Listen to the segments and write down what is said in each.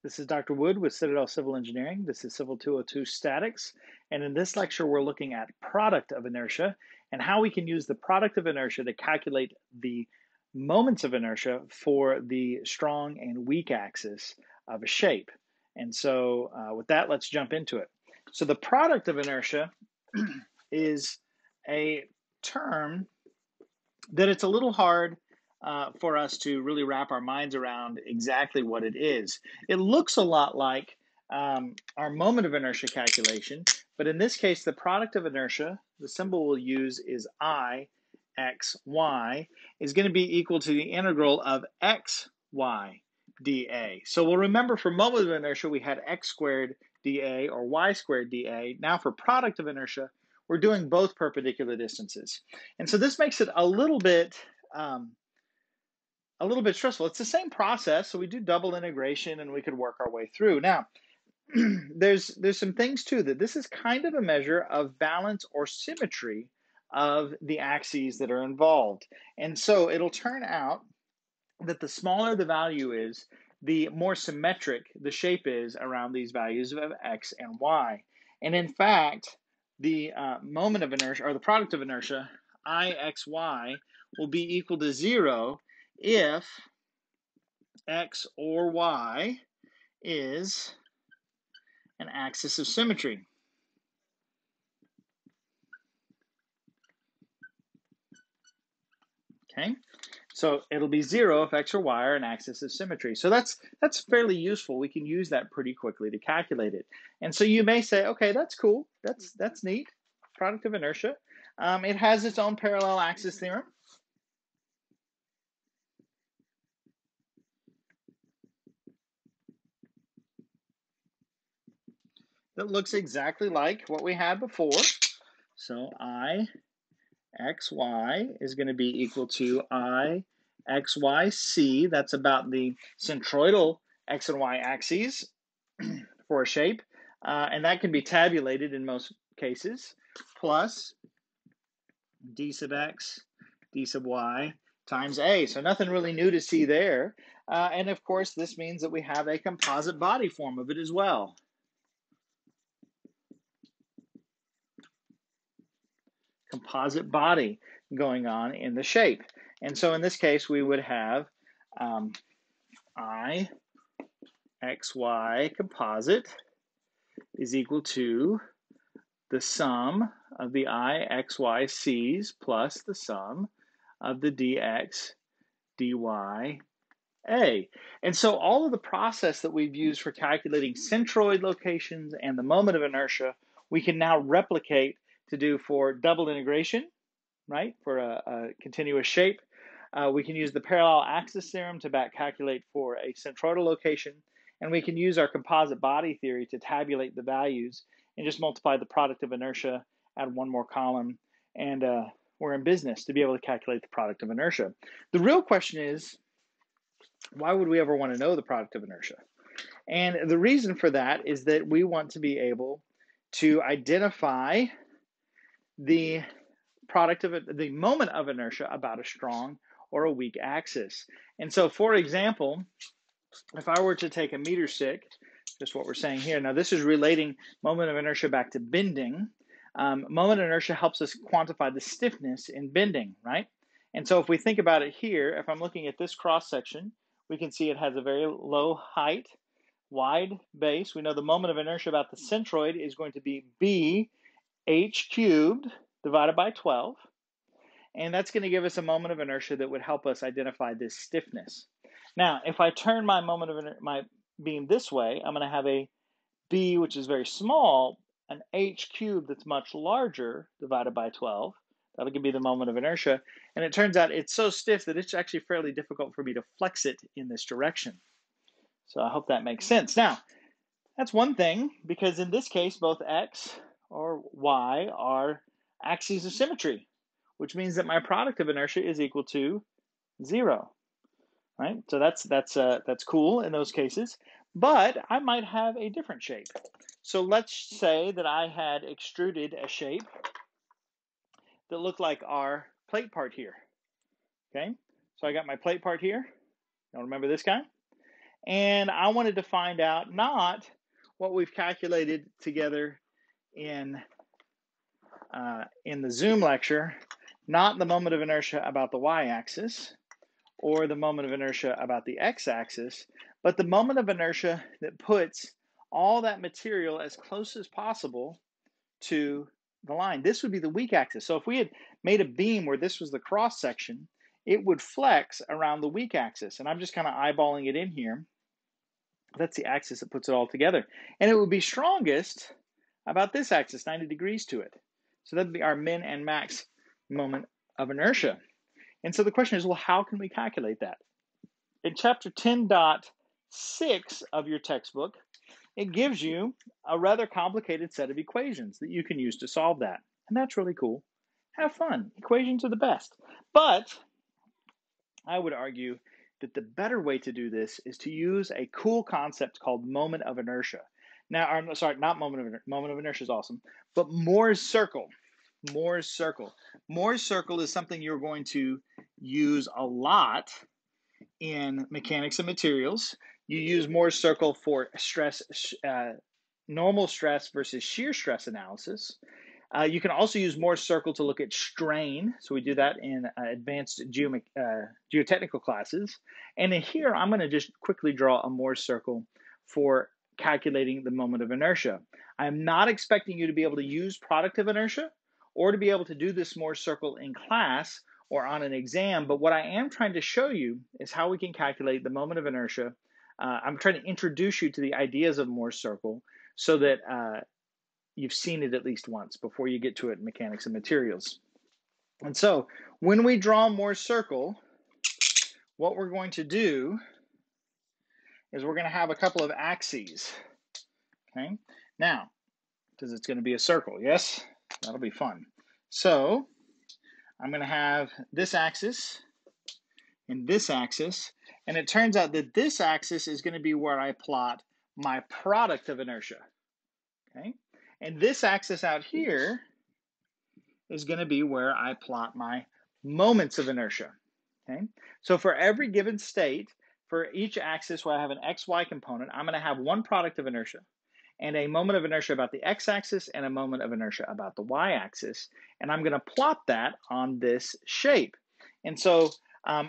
This is Dr. Wood with Citadel Civil Engineering. This is CIVL202 Statics. And in this lecture, we're looking at product of inertia and how we can use the product of inertia to calculate the moments of inertia for the strong and weak axis of a shape. And so with that, let's jump into it. So the product of inertia is a term that it's a little hard for us to really wrap our minds around exactly what it is. It looks a lot like our moment of inertia calculation, but in this case, the product of inertia, the symbol we'll use is I, x, y, is going to be equal to the integral of x, y, dA. So we'll remember for moment of inertia, we had x squared dA or y squared dA. Now for product of inertia, we're doing both perpendicular distances. And so this makes it a little bit stressful. It's the same process, so we do double integration and we could work our way through. Now, there's some things too, that this is kind of a measure of balance or symmetry of the axes that are involved. And so it'll turn out that the smaller the value is, the more symmetric the shape is around these values of x and y. And in fact, the moment of inertia, or the product of inertia, Ixy, will be equal to 0 if x or y is an axis of symmetry. Okay, so it'll be 0 if x or y are an axis of symmetry. So that's fairly useful. We can use that pretty quickly to calculate it. And so you may say, okay, that's cool. That's neat. Product of inertia. It has its own parallel axis theorem. That looks exactly like what we had before. So Ixy is going to be equal to Ixyc. That's about the centroidal x and y axes for a shape. And that can be tabulated in most cases, plus d sub x, d sub y times a. So nothing really new to see there. And of course, this means that we have a composite body form of it as well. Composite body going on in the shape. And so in this case, we would have Ixy composite is equal to the sum of the Ixyc's plus the sum of the dx dy a. And so all of the process that we've used for calculating centroid locations and the moment of inertia, we can now replicate to do for double integration, right, for a continuous shape. We can use the parallel axis theorem to back calculate for a centroidal location, and we can use our composite body theory to tabulate the values and just multiply the product of inertia, add one more column, and we're in business to be able to calculate the product of inertia. The real question is, why would we ever want to know the product of inertia? And the reason for that is that we want to be able to identify the product of it, the moment of inertia about a strong or a weak axis. And so, for example, if I were to take a meter stick, just what we're saying here, now this is relating moment of inertia back to bending. Moment of inertia helps us quantify the stiffness in bending, right? And so if we think about it here, if I'm looking at this cross section, we can see it has a very low height, wide base. We know the moment of inertia about the centroid is going to be b h cubed divided by 12. And that's going to give us a moment of inertia that would help us identify this stiffness. Now, if I turn my moment of my beam this way, I'm going to have a b, which is very small, an h cubed that's much larger divided by 12. That'll give me the moment of inertia. And it turns out it's so stiff that it's actually fairly difficult for me to flex it in this direction. So I hope that makes sense. Now, that's one thing, because in this case, both x or y are axes of symmetry, which means that my product of inertia is equal to 0, right? So that's cool in those cases. But I might have a different shape. So let's say that I had extruded a shape that looked like our plate part here. Okay, so I got my plate part here. Y'all remember this guy? And I wanted to find out not what we've calculated together in the Zoom lecture, not the moment of inertia about the y-axis or the moment of inertia about the x-axis, but the moment of inertia that puts all that material as close as possible to the line. This would be the weak axis. So if we had made a beam where this was the cross section, it would flex around the weak axis. And I'm just kind of eyeballing it in here. That's the axis that puts it all together. And it would be strongest about this axis, 90 degrees to it. So that would be our min and max moment of inertia. And so the question is, well, how can we calculate that? In chapter 10.6 of your textbook, it gives you a rather complicated set of equations that you can use to solve that. And that's really cool. Have fun. Equations are the best. But I would argue that the better way to do this is to use a cool concept called moment of inertia. Now, or, sorry, not moment of inertia. Moment of inertia is awesome. But Mohr's circle. Mohr's circle. Mohr's circle is something you're going to use a lot in mechanics and materials. You use Mohr's circle for stress, normal stress versus shear stress analysis. You can also use Mohr's circle to look at strain. So we do that in advanced geotechnical classes. And in here, I'm going to just quickly draw a Mohr's circle for calculating the moment of inertia. I'm not expecting you to be able to use product of inertia or to be able to do this Mohr's circle in class or on an exam, but what I am trying to show you is how we can calculate the moment of inertia. I'm trying to introduce you to the ideas of Mohr's circle so that you've seen it at least once before you get to it in mechanics and materials. And so when we draw Mohr's circle, what we're going to do is we're going to have a couple of axes. Okay, now, because it's going to be a circle, yes? That'll be fun. So I'm going to have this axis and this axis, and it turns out that this axis is going to be where I plot my product of inertia. Okay, and this axis out here is going to be where I plot my moments of inertia. Okay, so for every given state, for each axis where I have an xy component, I'm going to have one product of inertia and a moment of inertia about the x-axis and a moment of inertia about the y-axis, and I'm going to plot that on this shape. And so I'm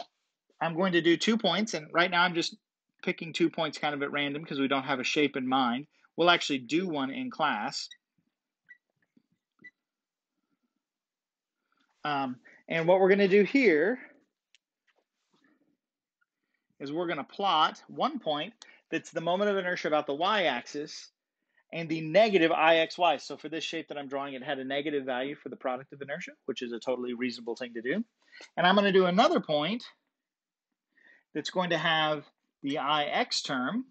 going to do 2 points, and right now I'm just picking 2 points kind of at random because we don't have a shape in mind. We'll actually do one in class. And what we're going to do here is we're going to plot 1 point that's the moment of inertia about the y-axis and the negative IXY. So for this shape that I'm drawing, it had a negative value for the product of inertia, which is a totally reasonable thing to do. And I'm going to do another point that's going to have the IX term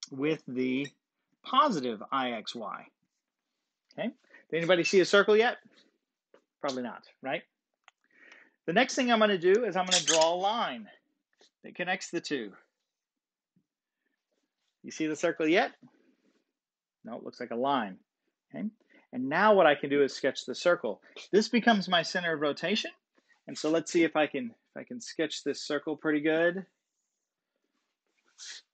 with the positive IXY. Okay, did anybody see a circle yet? Probably not, right? The next thing I'm going to do is I'm going to draw a line that connects the two. You see the circle yet? No, it looks like a line. Okay, and now what I can do is sketch the circle. This becomes my center of rotation, and so let's see if I can sketch this circle pretty good.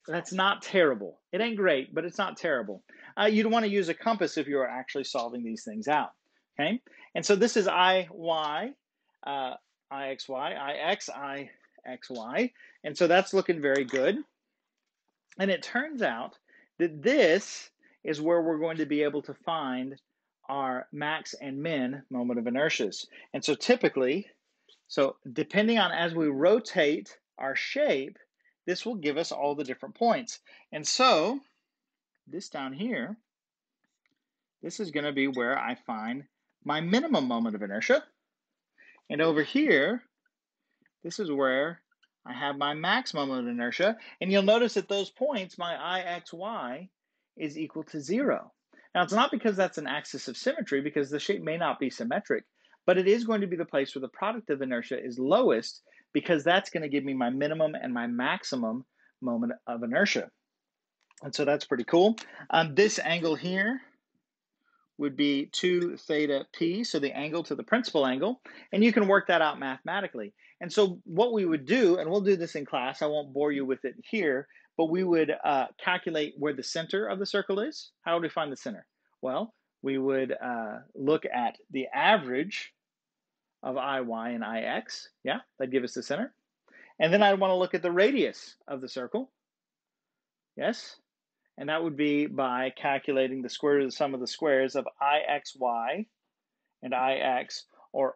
That's not terrible. It ain't great, but it's not terrible. You'd want to use a compass if you are actually solving these things out. Okay, and so this is IY, IXY, IX, IXY, and so that's looking very good. And it turns out that this is where we're going to be able to find our max and min moment of inertias. And so typically, depending on as we rotate our shape, this will give us all the different points. And so this down here, this is going to be where I find my minimum moment of inertia. And over here, this is where I have my max moment of inertia. And you'll notice at those points, my IXY is equal to 0. Now, it's not because that's an axis of symmetry, because the shape may not be symmetric, but it is going to be the place where the product of inertia is lowest, because that's going to give me my minimum and my maximum moment of inertia. And so that's pretty cool. This angle here would be 2 theta p, so the angle to the principal angle, and you can work that out mathematically. And so what we would do, and we'll do this in class, I won't bore you with it here, but we would calculate where the center of the circle is. How would we find the center? Well, we would look at the average of IY and IX. Yeah, that'd give us the center. And then I'd want to look at the radius of the circle. Yes, and that would be by calculating the square root of the sum of the squares of IXY and IX, or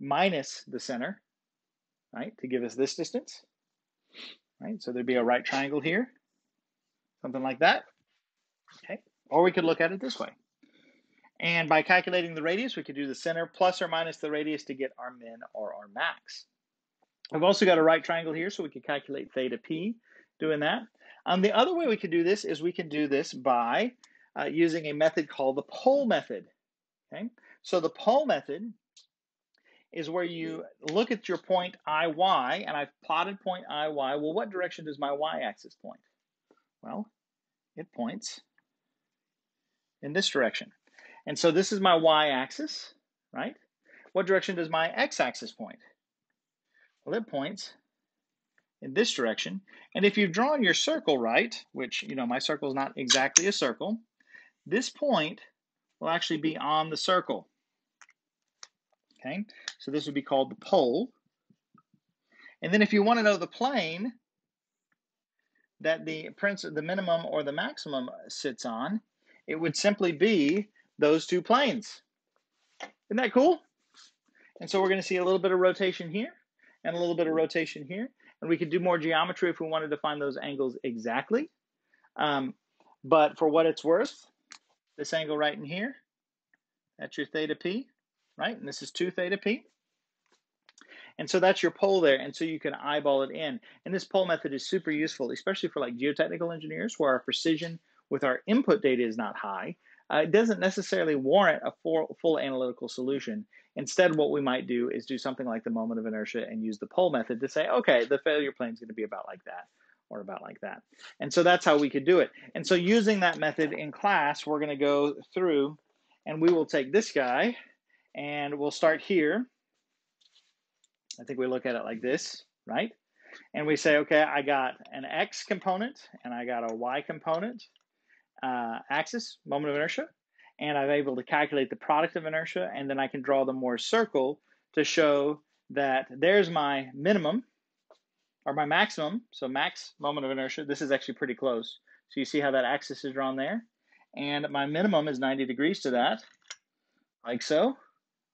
minus the center, right, to give us this distance, right? So there'd be a right triangle here, something like that, okay? Or we could look at it this way. And by calculating the radius, we could do the center plus or minus the radius to get our min or our max. I've also got a right triangle here, so we could calculate theta p doing that. The other way we could do this is we can do this by using a method called the pole method. Okay, so the pole method is where you look at your point IY, and I've plotted point IY. Well, what direction does my y-axis point? Well, it points in this direction. And so this is my y-axis, right? What direction does my x-axis point? Well, it points in this direction. And if you've drawn your circle right, which, you know, my circle is not exactly a circle, this point will actually be on the circle. Okay, so this would be called the pole. And then if you want to know the plane that the minimum or the maximum sits on, it would simply be those two planes. Isn't that cool? And so we're going to see a little bit of rotation here and a little bit of rotation here. And we could do more geometry if we wanted to find those angles exactly. But for what it's worth, this angle right in here, that's your theta p, right? And this is 2 theta p. And so that's your pole there. And so you can eyeball it in. And this pole method is super useful, especially for like geotechnical engineers where our precision with our input data is not high. It doesn't necessarily warrant a full analytical solution. Instead, what we might do is do something like the moment of inertia and use the pole method to say, okay, the failure plane is going to be about like that or about like that. And so that's how we could do it. And so using that method in class, we're going to go through and we will take this guy and we'll start here. I think we look at it like this, right? And we say, okay, I got an X component and I got a Y component axis, moment of inertia, and I'm able to calculate the product of inertia, and then I can draw the Mohr circle to show that there's my minimum or my maximum, so max moment of inertia. This is actually pretty close. So you see how that axis is drawn there? And my minimum is 90 degrees to that, like so,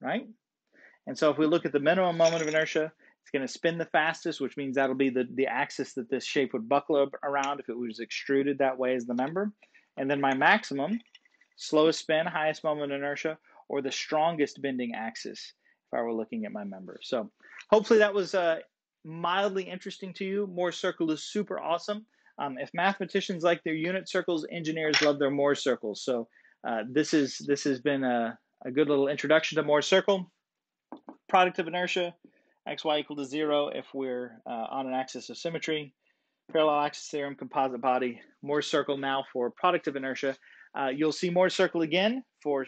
right? And so if we look at the minimum moment of inertia, it's going to spin the fastest, which means that'll be the axis that this shape would buckle around if it was extruded that way as the member. And then my maximum, slowest spin, highest moment of inertia, or the strongest bending axis if I were looking at my member. So hopefully that was mildly interesting to you. Mohr circle is super awesome. If mathematicians like their unit circles, engineers love their Mohr circles. So this has been a good little introduction to Mohr circle. Product of inertia, xy equal to 0 if we're on an axis of symmetry. Parallel axis theorem, composite body, Mohr circle now for product of inertia. You'll see Mohr circle again for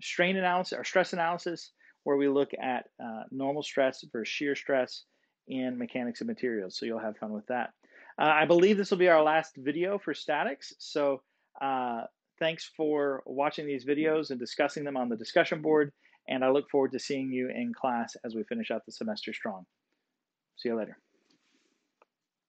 strain analysis or stress analysis, where we look at normal stress versus shear stress in mechanics of materials. So you'll have fun with that. I believe this will be our last video for statics. So thanks for watching these videos and discussing them on the discussion board. And I look forward to seeing you in class as we finish out the semester strong. See you later.